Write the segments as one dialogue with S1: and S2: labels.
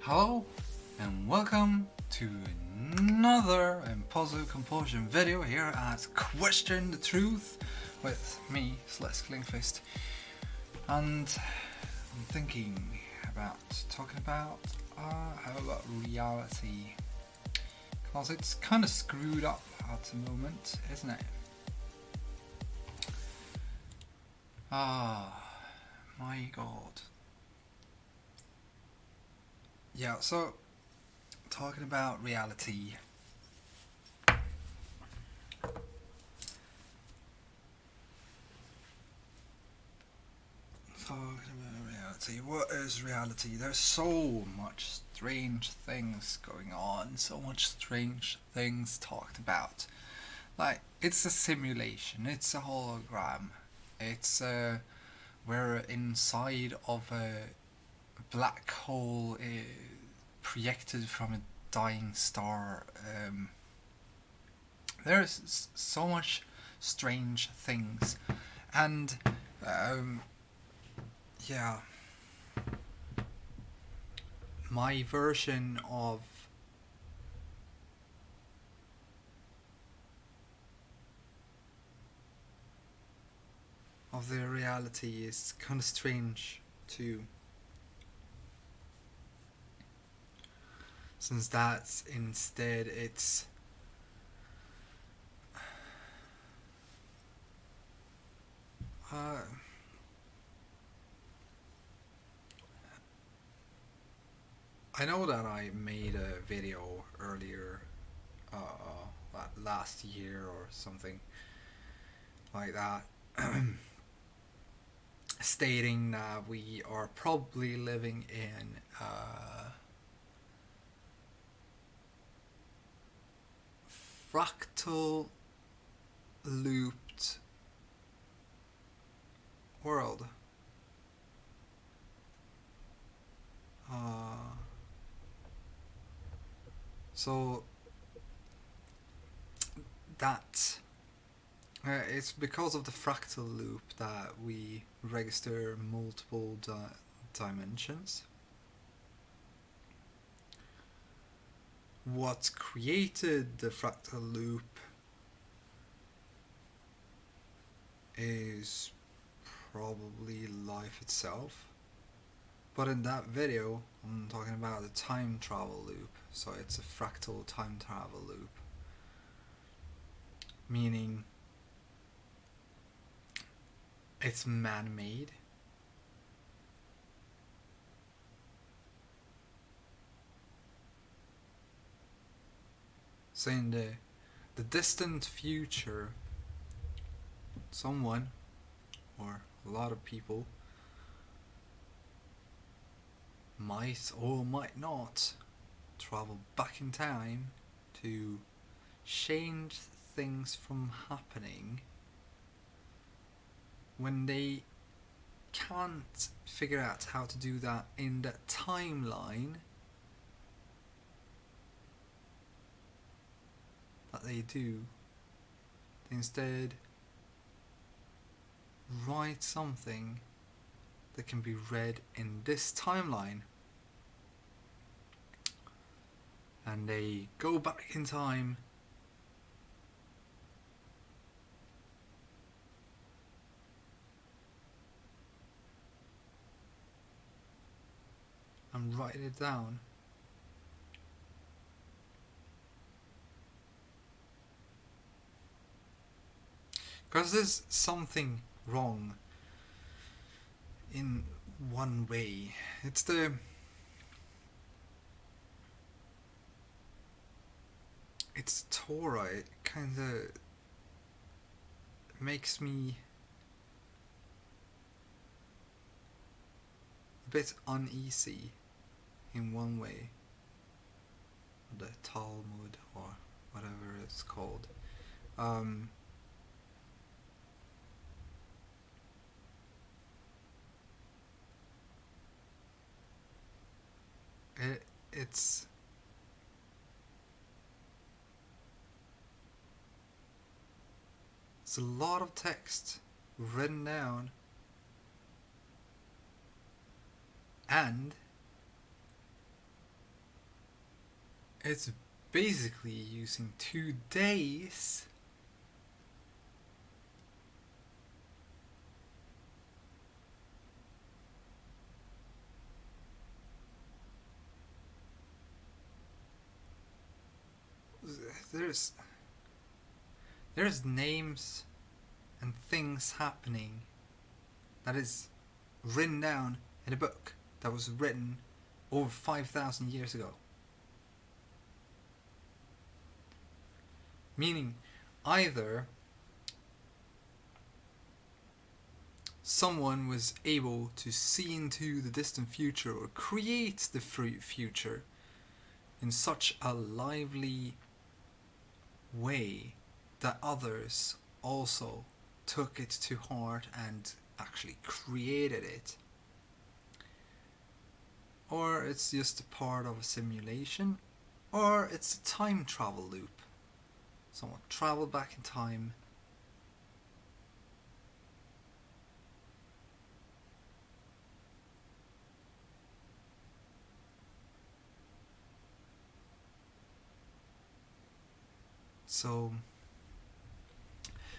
S1: Hello and welcome to another Impulsive Compulsion video here at Question the Truth with me, Slisk Lindqvist. And I'm thinking about talking about how about reality, because it's kind of screwed up at the moment, isn't it? My god. Yeah, so talking about reality. What is reality? There's so much strange things going on, so much strange things talked about. Like, it's a simulation, it's a hologram, it's we're inside of a black hole projected from a dying star. There's so much strange things, and yeah, my version of the reality is kind of strange too, since that's instead it's I know that I made a video earlier last year or something like that stating that we are probably living in fractal looped world. So that it's because of the fractal loop that we register multiple dimensions. What created the fractal loop is probably life itself. But in that video, I'm talking about the time travel loop. So it's a fractal time travel loop. Meaning it's man-made. So in the distant future, someone or a lot of people might or might not travel back in time to change things from happening when they can't figure out how to do that in the timeline that they do. They instead write something that can be read in this timeline, and they go back in time and write it down. Because there's something wrong in one way. It's Torah. It kind of makes me a bit uneasy in one way. The Talmud or whatever it's called. It's a lot of text written down, and it's basically using 2 days. There's names and things happening that is written down in a book that was written over 5,000 years ago. Meaning, either someone was able to see into the distant future or create the future in such a lively way that others also took it to heart and actually created it. Or it's just a part of a simulation, or it's a time travel loop. Someone traveled back in time. So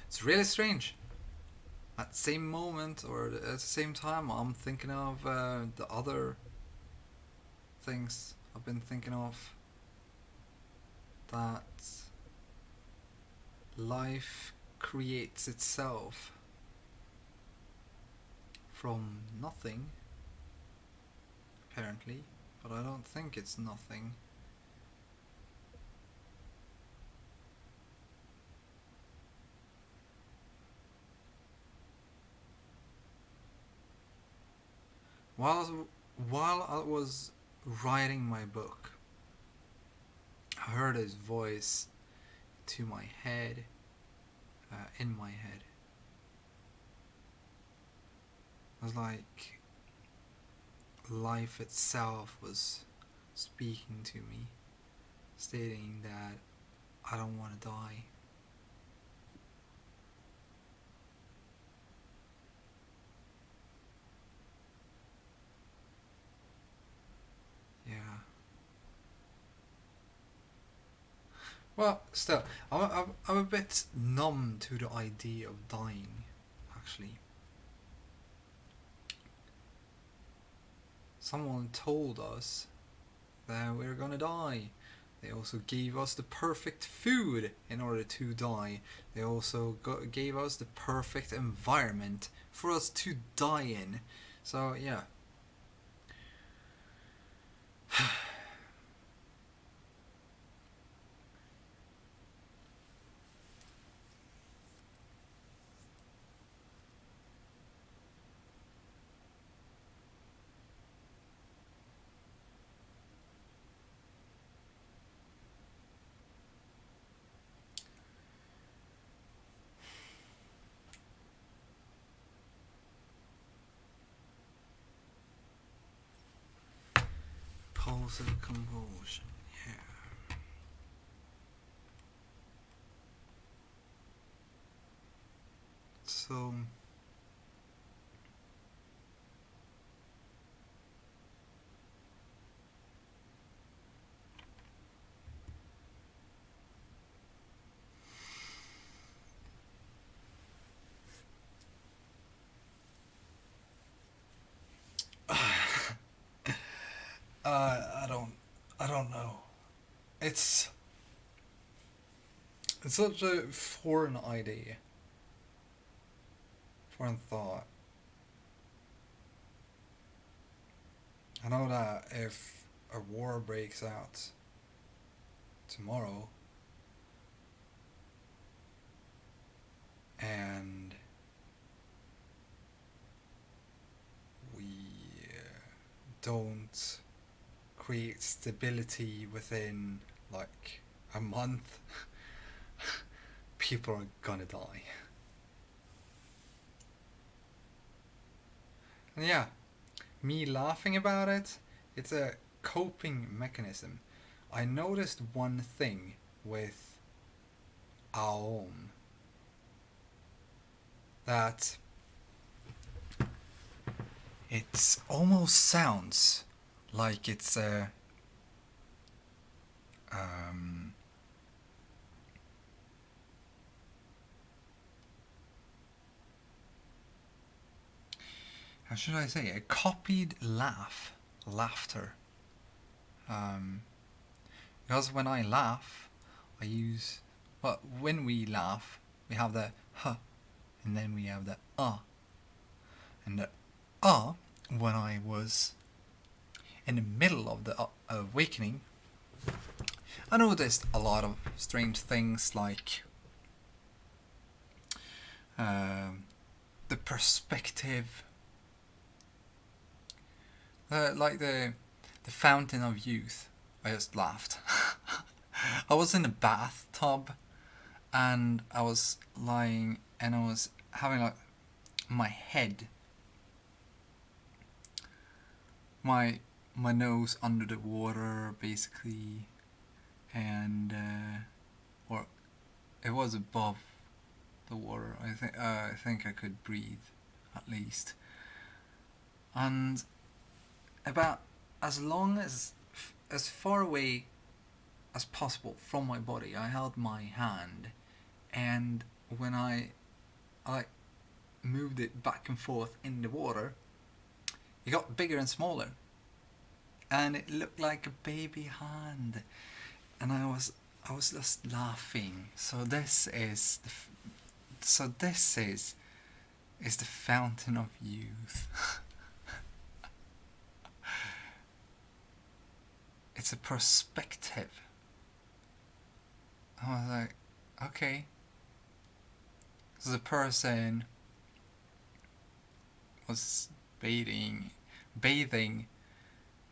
S1: it's really strange. At the same moment or at the same time, I'm thinking of the other things I've been thinking of, that life creates itself from nothing, apparently, but I don't think it's nothing. While I was writing my book, I heard his voice to my head, in my head. It was like life itself was speaking to me, stating that I don't want to die. Yeah. Well, still, I'm a bit numb to the idea of dying, actually. Someone told us that we're gonna die. They also gave us the perfect food in order to die. They also gave us the perfect environment for us to die in. So, yeah. Impulsive compulsion, yeah. So, I don't know. It's such a foreign idea, foreign thought. I know that if a war breaks out tomorrow and we don't create stability within like a month, people are gonna die. And yeah, me laughing about it, it's a coping mechanism. I noticed one thing with Aom, that it almost sounds like it's how should I say, a copied laughter. Because when I laugh, I use, well, when we laugh, we have the huh, and then we have the and the when I was in the middle of the awakening, I noticed a lot of strange things like the perspective, like the fountain of youth. I just laughed. I was in a bathtub and I was lying and I was having like my head, my nose under the water basically, and or it was above the water. I think I could breathe at least, and about as far away as possible from my body, I held my hand, and when I moved it back and forth in the water, it got bigger and smaller, and it looked like a baby hand, and I was just laughing. So this is the fountain of youth. It's a perspective. I was like, okay. So the person was bathing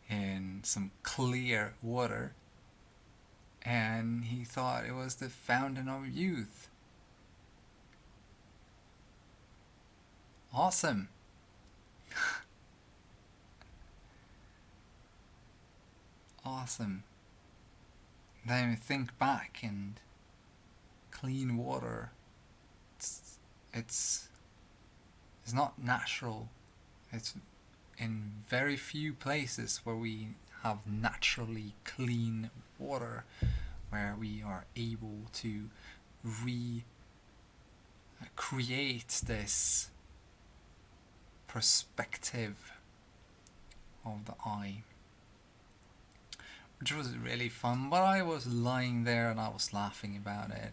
S1: in some clear water, and he thought it was the fountain of youth. Awesome. Awesome. Then you think back, and clean water, it's not natural. It's in very few places where we have naturally clean water, where we are able to create this perspective of the eye, which was really fun. But I was lying there and I was laughing about it.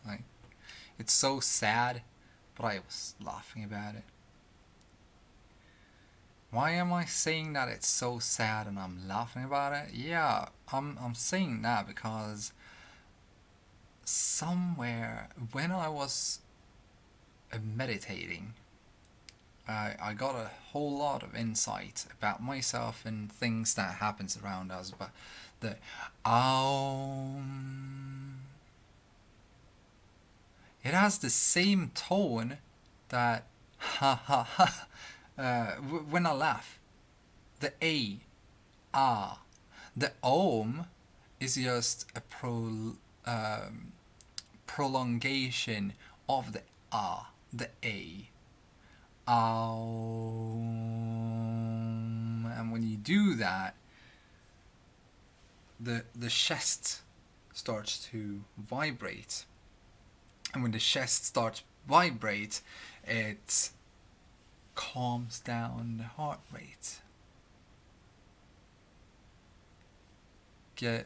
S1: Like, it's so sad, but I was laughing about it. Why am I saying that it's so sad and I'm laughing about it? Yeah, I'm saying that because somewhere when I was meditating, I got a whole lot of insight about myself and things that happens around us. But the it has the same tone that ha ha ha when I laugh. The the is just a prolongation of the the a. And when you do that, the chest starts to vibrate, and when the chest starts to vibrate, it calms down the heart rate. You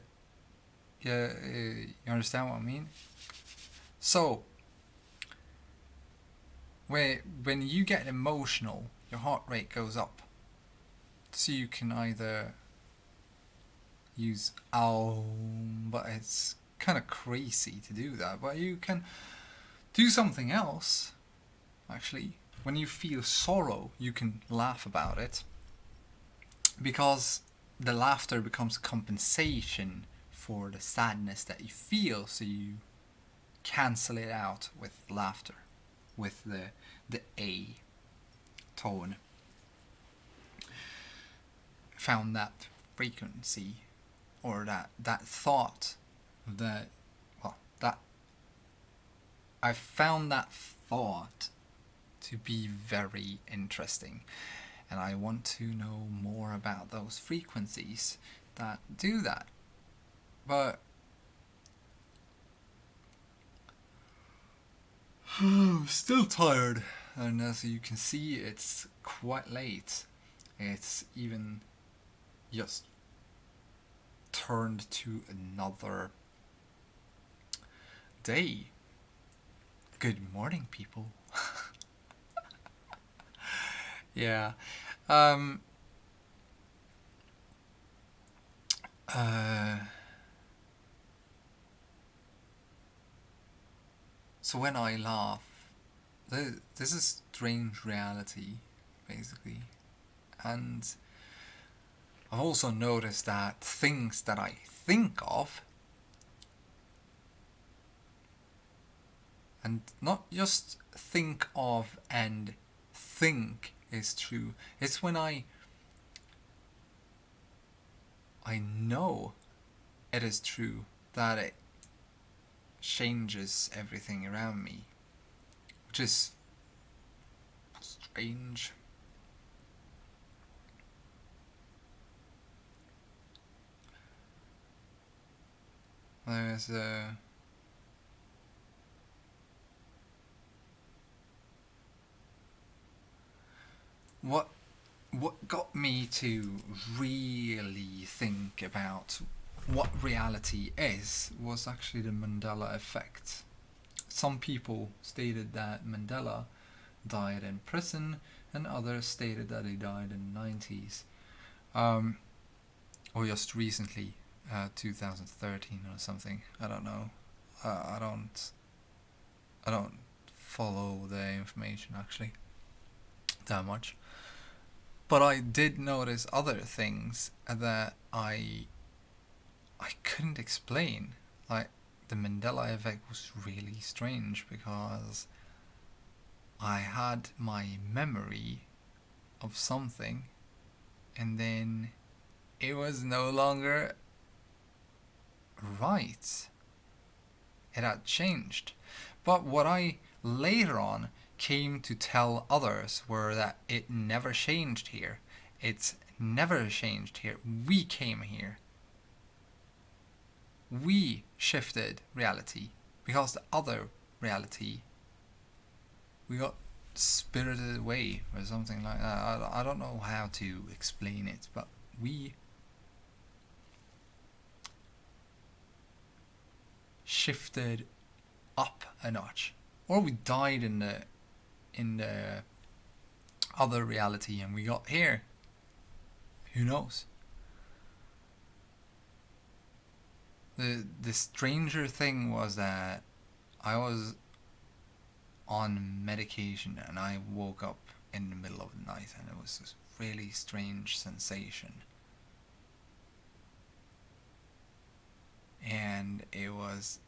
S1: understand what I mean? So when you get emotional, your heart rate goes up. So you can either use but it's kind of crazy to do that. But you can do something else. Actually, when you feel sorrow, you can laugh about it, because the laughter becomes compensation for the sadness that you feel. So you cancel it out with laughter, with the A tone. Found that frequency, or that thought, that I found that thought to be very interesting, and I want to know more about those frequencies that do that. But I'm still tired, and as you can see, it's quite late. It's even just turned to another day. Good morning, people. Yeah. Um. Uh. So when I laugh, this is strange reality, basically, and I've also noticed that things that I think of, and not just think of and think is true. It's when I know it is true that it changes everything around me, which is strange. There's a what got me to really think about what reality is was actually the Mandela effect. Some people stated that Mandela died in prison, and others stated that he died in the 90s, or just recently, 2013 or something. I don't know. I don't follow the information actually that much. But I did notice other things that I couldn't explain. Like the Mandela effect was really strange because I had my memory of something, and then it was no longer right. It had changed. But what I later on came to tell others were that it never changed here. It's never changed here. We came here. We shifted reality because the other reality, we got spirited away or something like that. I don't know how to explain it, but we shifted up a notch, or we died in the other reality and we got here. Who knows? The stranger thing was that I was on medication and I woke up in the middle of the night, and it was this really strange sensation. And it was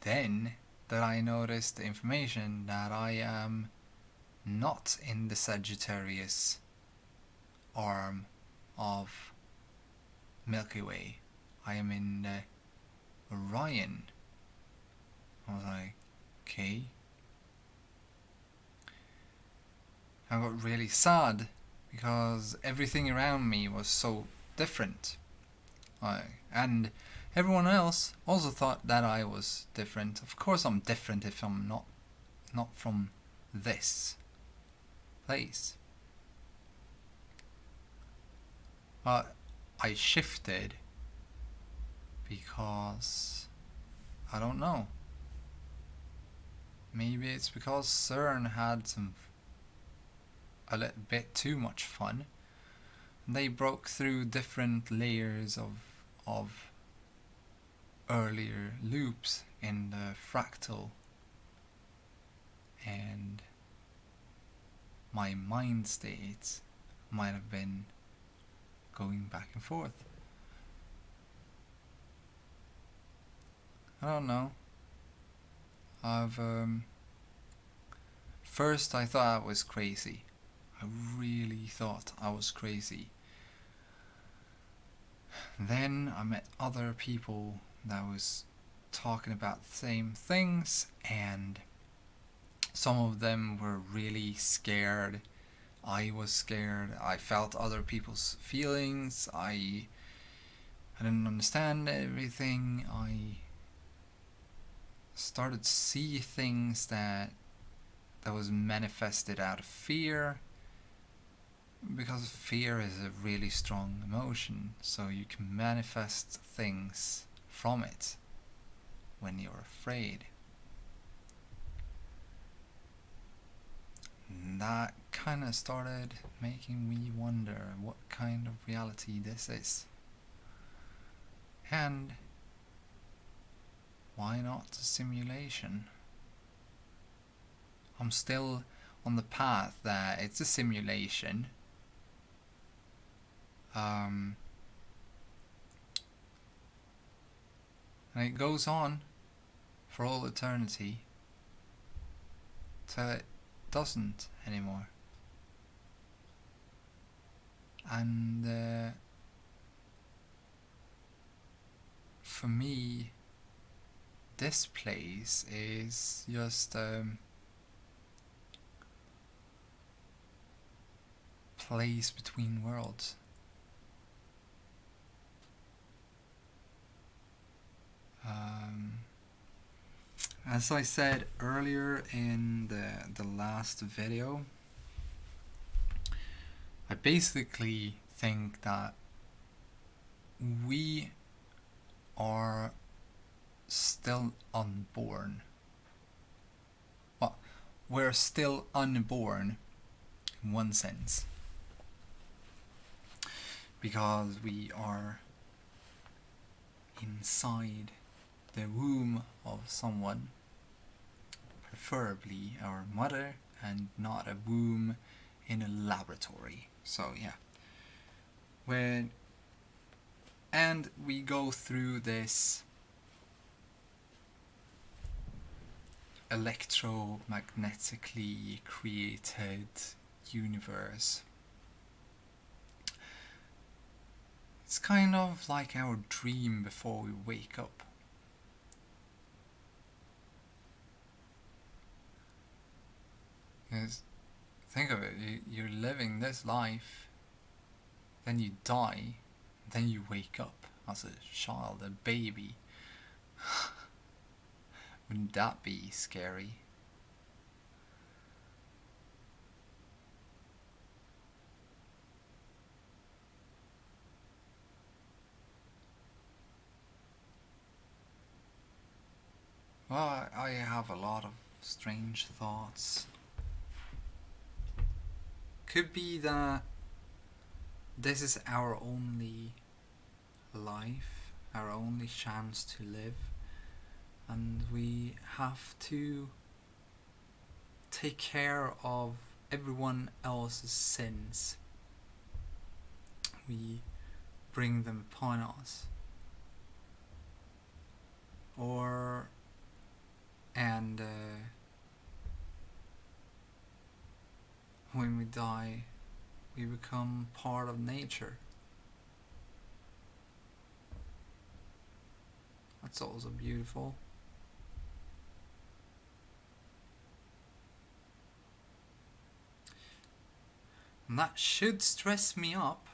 S1: then that I noticed the information that I am not in the Sagittarius arm of Milky Way. I am in the Orion. I was like, okay. I got really sad because everything around me was so different. And everyone else also thought that I was different. Of course I'm different if I'm not from this place. But I shifted because I don't know. Maybe it's because CERN had a little bit too much fun. They broke through different layers of earlier loops in the fractal, and my mind states might have been going back and forth. I don't know. First I thought I was crazy. I really thought I was crazy. Then I met other people that was talking about the same things, and some of them were really scared. I was scared. I felt other people's feelings. I I didn't understand everything. I started to see things that was manifested out of fear, because fear is a really strong emotion, so you can manifest things from it when you're afraid. And that kind of started making me wonder what kind of reality this is. And why not a simulation? I'm still on the path that it's a simulation. And it goes on for all eternity till it doesn't anymore. And for me, this place is just place between worlds. As I said earlier in the last video, I basically think that we are still unborn. Well, we're still unborn in one sense, because we are inside the womb of someone, preferably our mother, and not a womb in a laboratory. So yeah, and we go through this electromagnetically created universe. It's kind of like our dream before we wake up. Because think of it, you're living this life, then you die, then you wake up as a child, a baby. Wouldn't that be scary? Well, I have a lot of strange thoughts. Could be that this is our only life, our only chance to live, and we have to take care of everyone else's sins. We bring them upon us. And when we die, we become part of nature. That's also beautiful. And that should stress me up.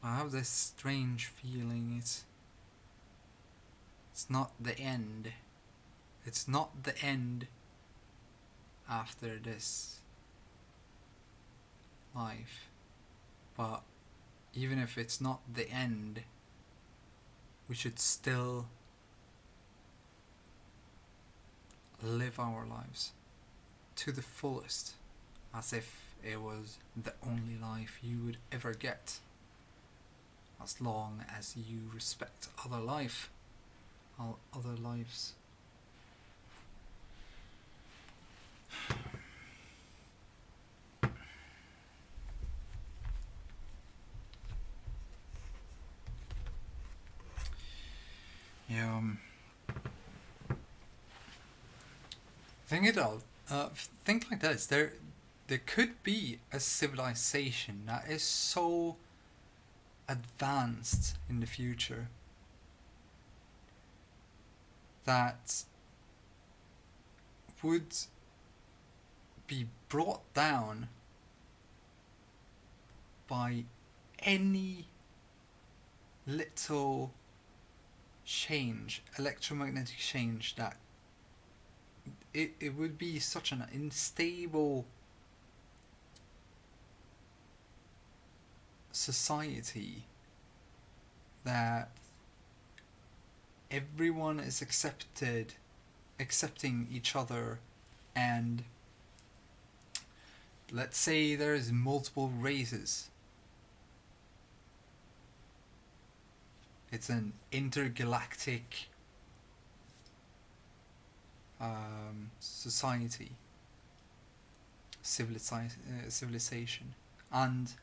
S1: I have this strange feeling it's not the end. It's not the end after this life. But even if it's not the end, we should still live our lives to the fullest, as if it was the only life you would ever get, as long as you respect other lives. Yeah, think like this. There could be a civilization that is so advanced in the future that would be brought down by any little change, electromagnetic change, that it would be such an unstable society that everyone is accepting each other, and let's say there's multiple races. It's an intergalactic society, civilization, and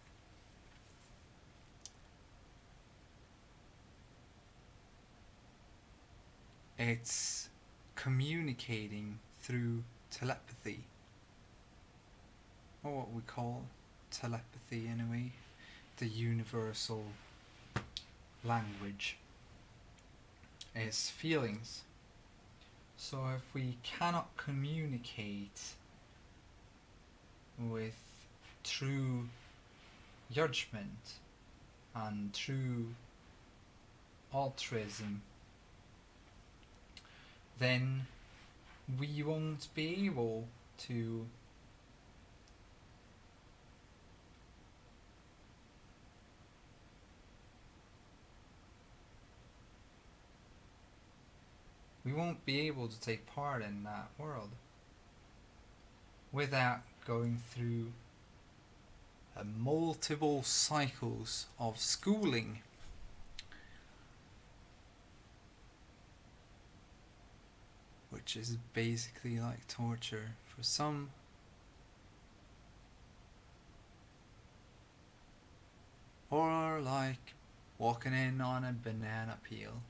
S1: it's communicating through telepathy, or what we call telepathy anyway, the universal language is feelings. So if we cannot communicate with true judgment and true altruism, then we won't be able to take part in that world without going through multiple cycles of schooling. Which is basically like torture for some. Or like walking in on a banana peel.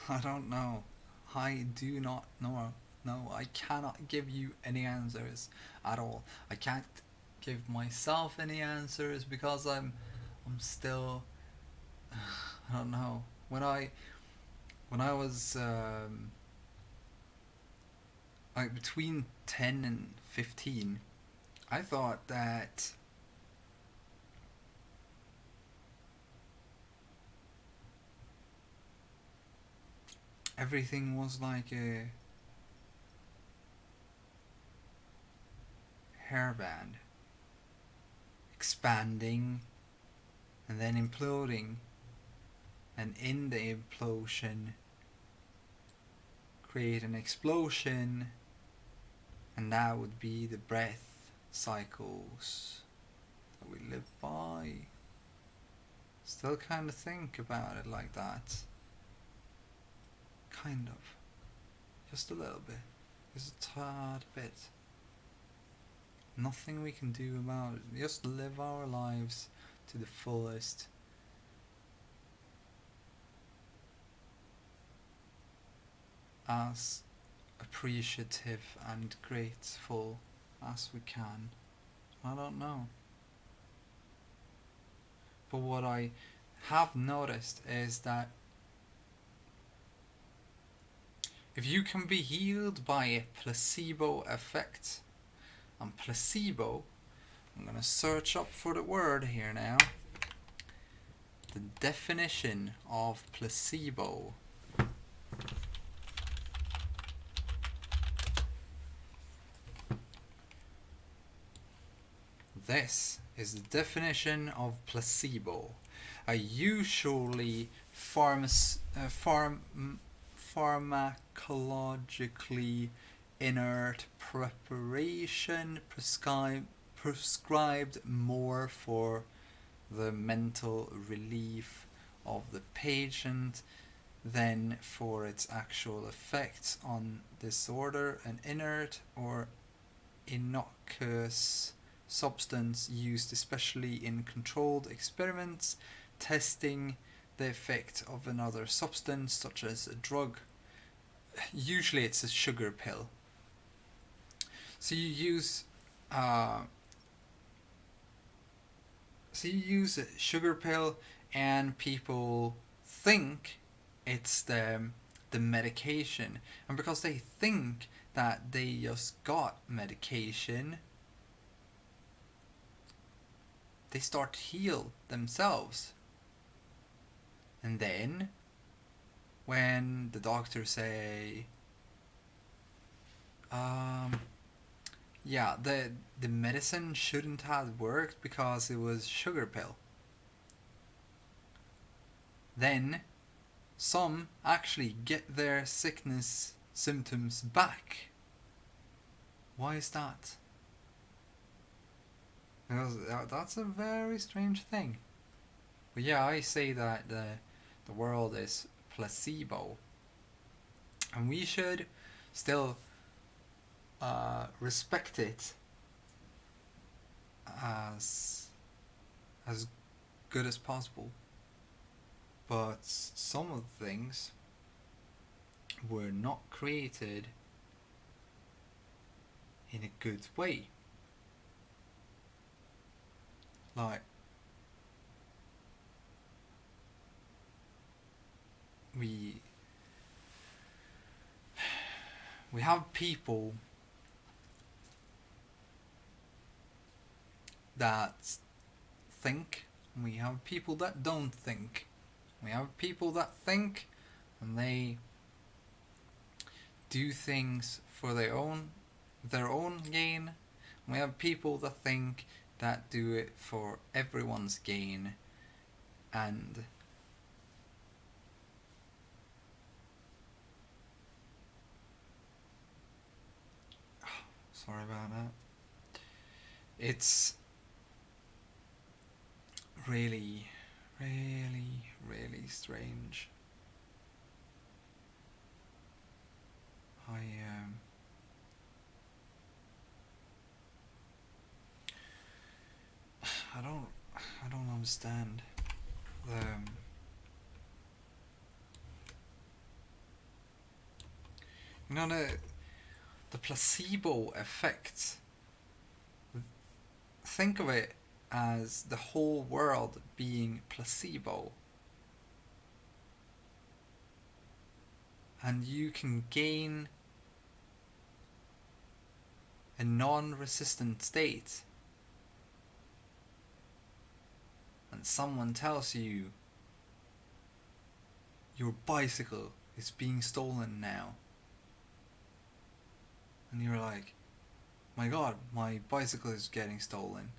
S1: I don't know. I do not know. No, I cannot give you any answers at all. I can't give myself any answers because I'm still I don't know. When I was like between 10 and 15, I thought that everything was like a hairband, expanding and then imploding, and in the implosion create an explosion, and that would be the breath cycles that we live by. Still kind of think about it like that. Kind of. Just a little bit. Just a tad bit. Nothing we can do about it. Just live our lives to the fullest. As appreciative and grateful as we can. I don't know. But what I have noticed is that if you can be healed by a placebo effect, and placebo, I'm going to search up for the word here now. The definition of placebo. This is the definition of placebo. A usually pharmacologically inert preparation prescribed more for the mental relief of the patient than for its actual effects on disorder. An inert or innocuous substance used especially in controlled experiments testing the effect of another substance such as a drug. Usually it's a sugar pill. So you use a sugar pill, and people think it's the medication, and because they think that they just got medication, they start to heal themselves. And then when the doctor say, yeah, the medicine shouldn't have worked because it was sugar pill, then some actually get their sickness symptoms back. Why is that? Because that's a very strange thing. But yeah, I say that the world is placebo, and we should still respect it as as good as possible. But some of the things were not created in a good way. Like, we have people that think, and we have people that don't think. We have people that think and they do things for their own gain. We have people that think that do it for everyone's gain, and sorry about that. It's really, really, really strange. I don't understand the you know the placebo effect. Think of it as the whole world being placebo, and you can gain a non-resistant state, and someone tells you your bicycle is being stolen now, and you're like, my god, my bicycle is getting stolen.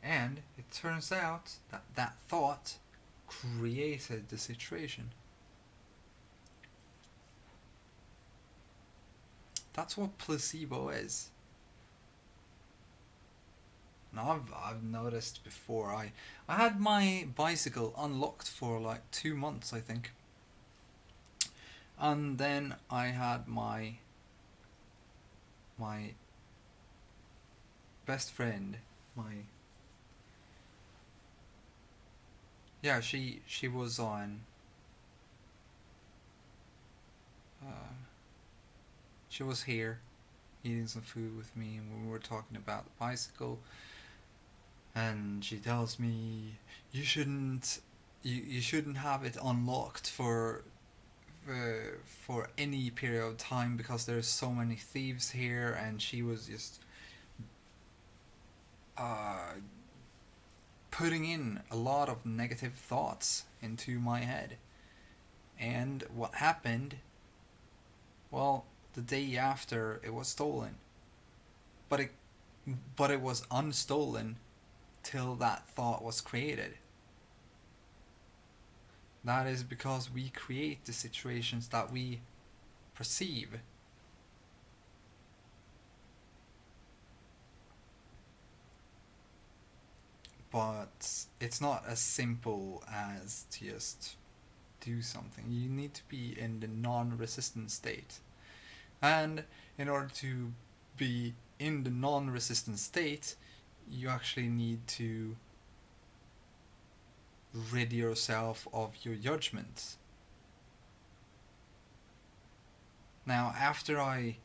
S1: And it turns out that that thought created the situation. That's what placebo is. Now I've noticed before. I had my bicycle unlocked for like 2 months, I think, and then I had my best friend, my yeah, she was on. She was here, eating some food with me, and we were talking about the bicycle. And she tells me, you shouldn't, you shouldn't have it unlocked for any period of time because there's so many thieves here. And she was just putting in a lot of negative thoughts into my head. And what happened? Well, the day after, it was stolen. But it was unstolen till that thought was created. That is because we create the situations that we perceive. But it's not as simple as to just do something. You need to be in the non-resistant state. And in order to be in the non-resistant state, you actually need to rid yourself of your judgments. Now, after I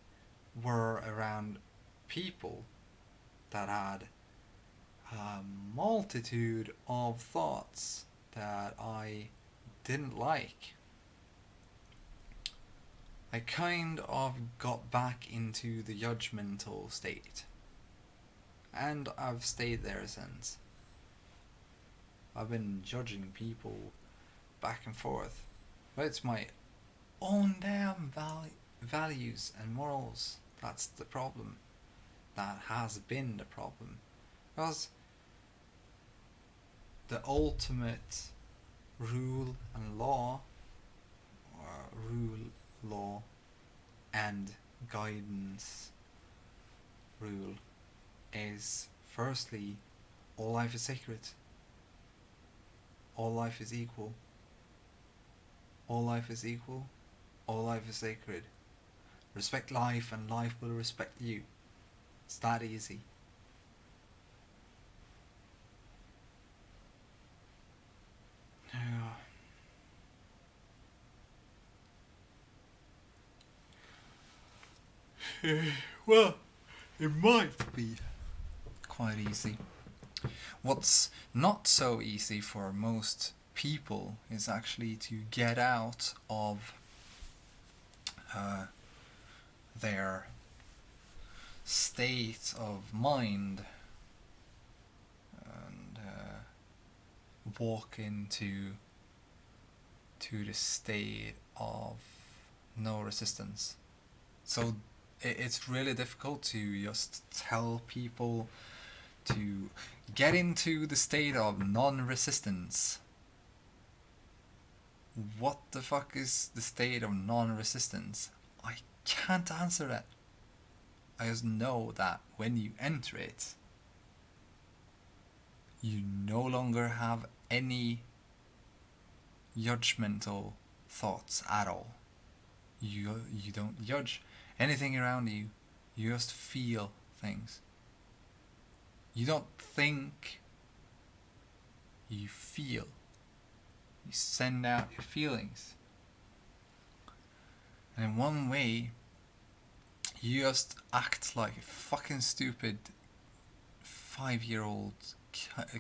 S1: were around people that had a multitude of thoughts that I didn't like. I kind of got back into the judgmental state. And I've stayed there since. I've been judging people back and forth. But it's my own damn values and morals. That's the problem. That has been the problem. Because the ultimate rule and law, or rule, law, and guidance rule is, firstly, all life is sacred. All life is equal. All life is equal. All life is sacred. Respect life and life will respect you. It's that easy. Well, it might be quite easy. What's not so easy for most people is actually to get out of their state of mind and walk into the state of no resistance. So it's really difficult to just tell people to get into the state of non-resistance. What the fuck is the state of non-resistance? I can't answer that. I just know that when you enter it, you no longer have any judgmental thoughts at all. You don't judge anything around you. You just feel things. You don't think. You feel. You send out your feelings. And in one way, you just act like a fucking stupid 5-year-old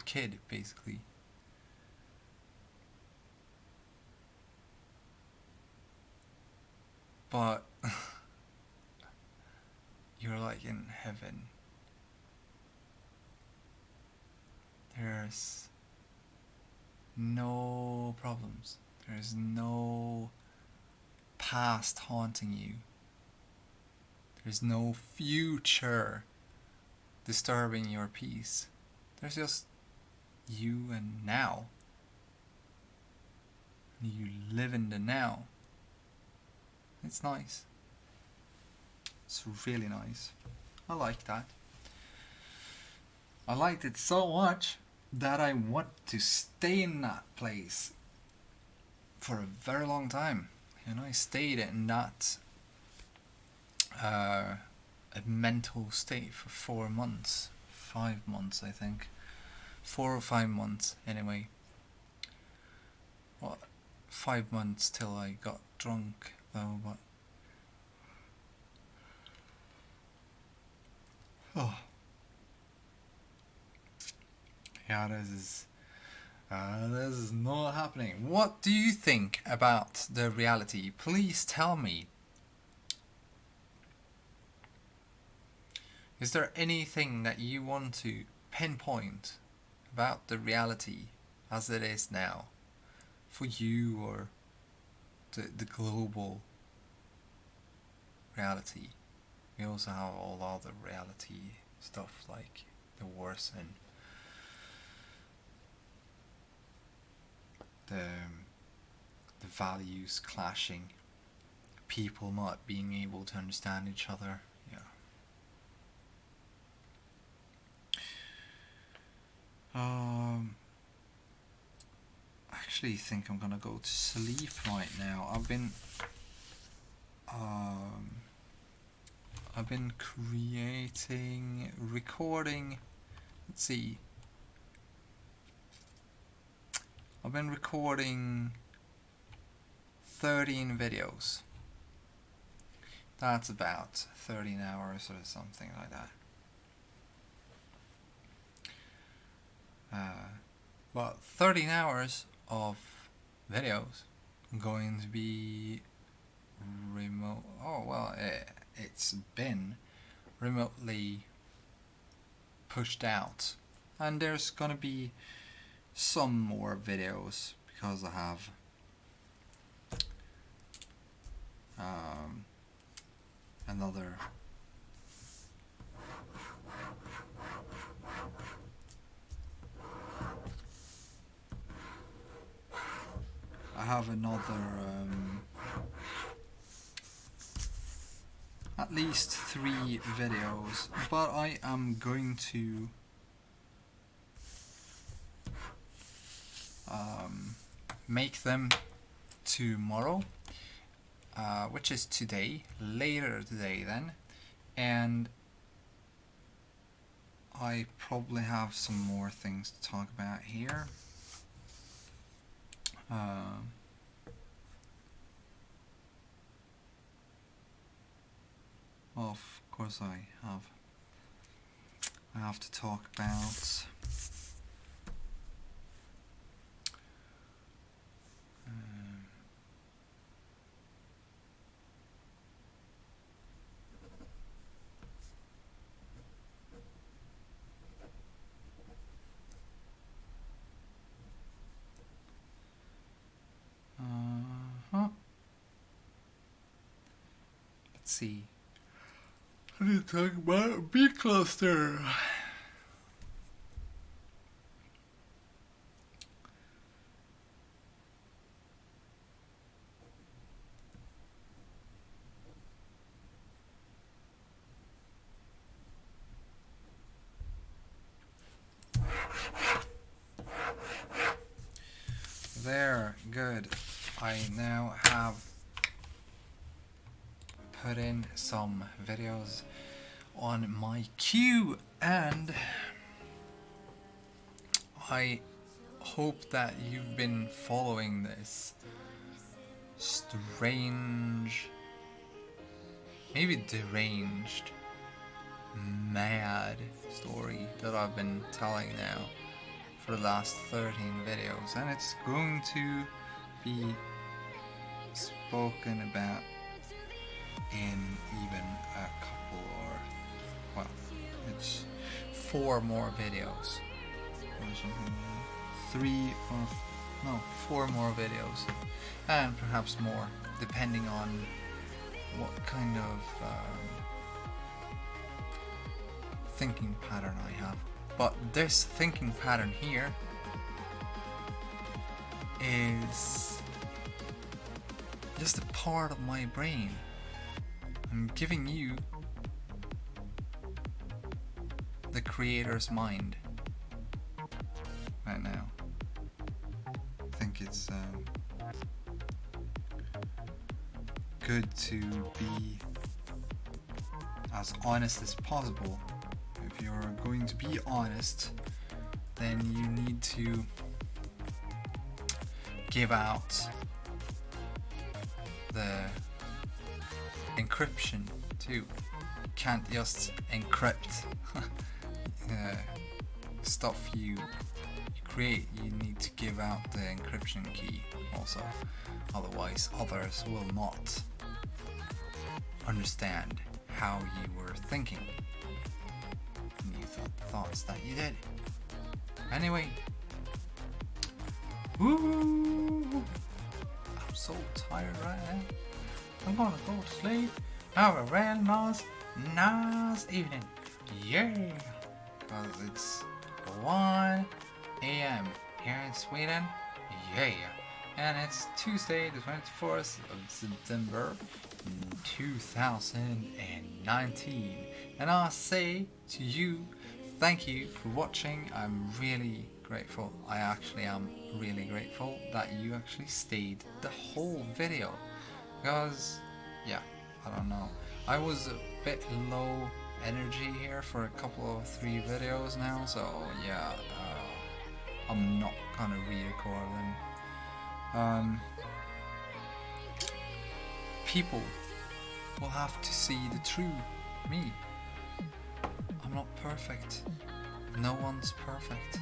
S1: kid, basically. But you're like in heaven. There's no problems. There's no past haunting you. There's no future disturbing your peace. There's just you and now. And you live in the now. It's nice. It's really nice. I like that. I liked it so much that I want to stay in that place for a very long time. And I stayed in that a mental state for 4 months. 5 months, I think. 4 or 5 months, anyway. Well, 5 months till I got drunk, though, but... Oh. Yeah, this is not happening. What do you think about the reality? Please tell me. Is there anything that you want to pinpoint about the reality as it is now for you, or the global reality? We also have all other reality stuff like the wars and the values clashing, people not being able to understand each other. Yeah. I actually think I'm gonna go to sleep right now. I've been recording. Let's see. I've been recording 13 videos. That's about 13 hours or something like that. Well, 13 hours of videos going to be remote. Oh well, it's been remotely pushed out, and there's gonna be some more videos because I have another at least 3 videos, but I am going to make them tomorrow, which is today, later today then, and I probably have some more things to talk about here. Well, of course I have to talk about let's see. I need to talk about B cluster. There, good. I now have put in some videos on my queue, and I hope that you've been following this strange, maybe deranged, mad story that I've been telling now for the last 13 videos, and it's going to be spoken about in even a couple, or well, it's 4 more videos, or something, 4 more videos, and perhaps more, depending on what kind of thinking pattern I have. But this thinking pattern here is just a part of my brain. I'm giving you the creator's mind right now. I think it's good to be as honest as possible. If you're going to be honest, then you need to give out the encryption too. You can't just encrypt stuff you create. You need to give out the encryption key also, otherwise others will not understand how you were thinking and you thought the thoughts that you did. Anyway, woo! I'm so tired right now. I'm gonna go to sleep. Have a real nice evening. Yeah! Because it's 1 a.m. here in Sweden. Yeah! And it's Tuesday, the 24th of September 2019. And I say to you, thank you for watching. I'm really grateful. I actually am really grateful that you actually stayed the whole video. Because, yeah, I don't know. I was a bit low energy here for a couple of 3 videos now, so yeah, I'm not gonna re-record them. People will have to see the true me. I'm not perfect. No one's perfect.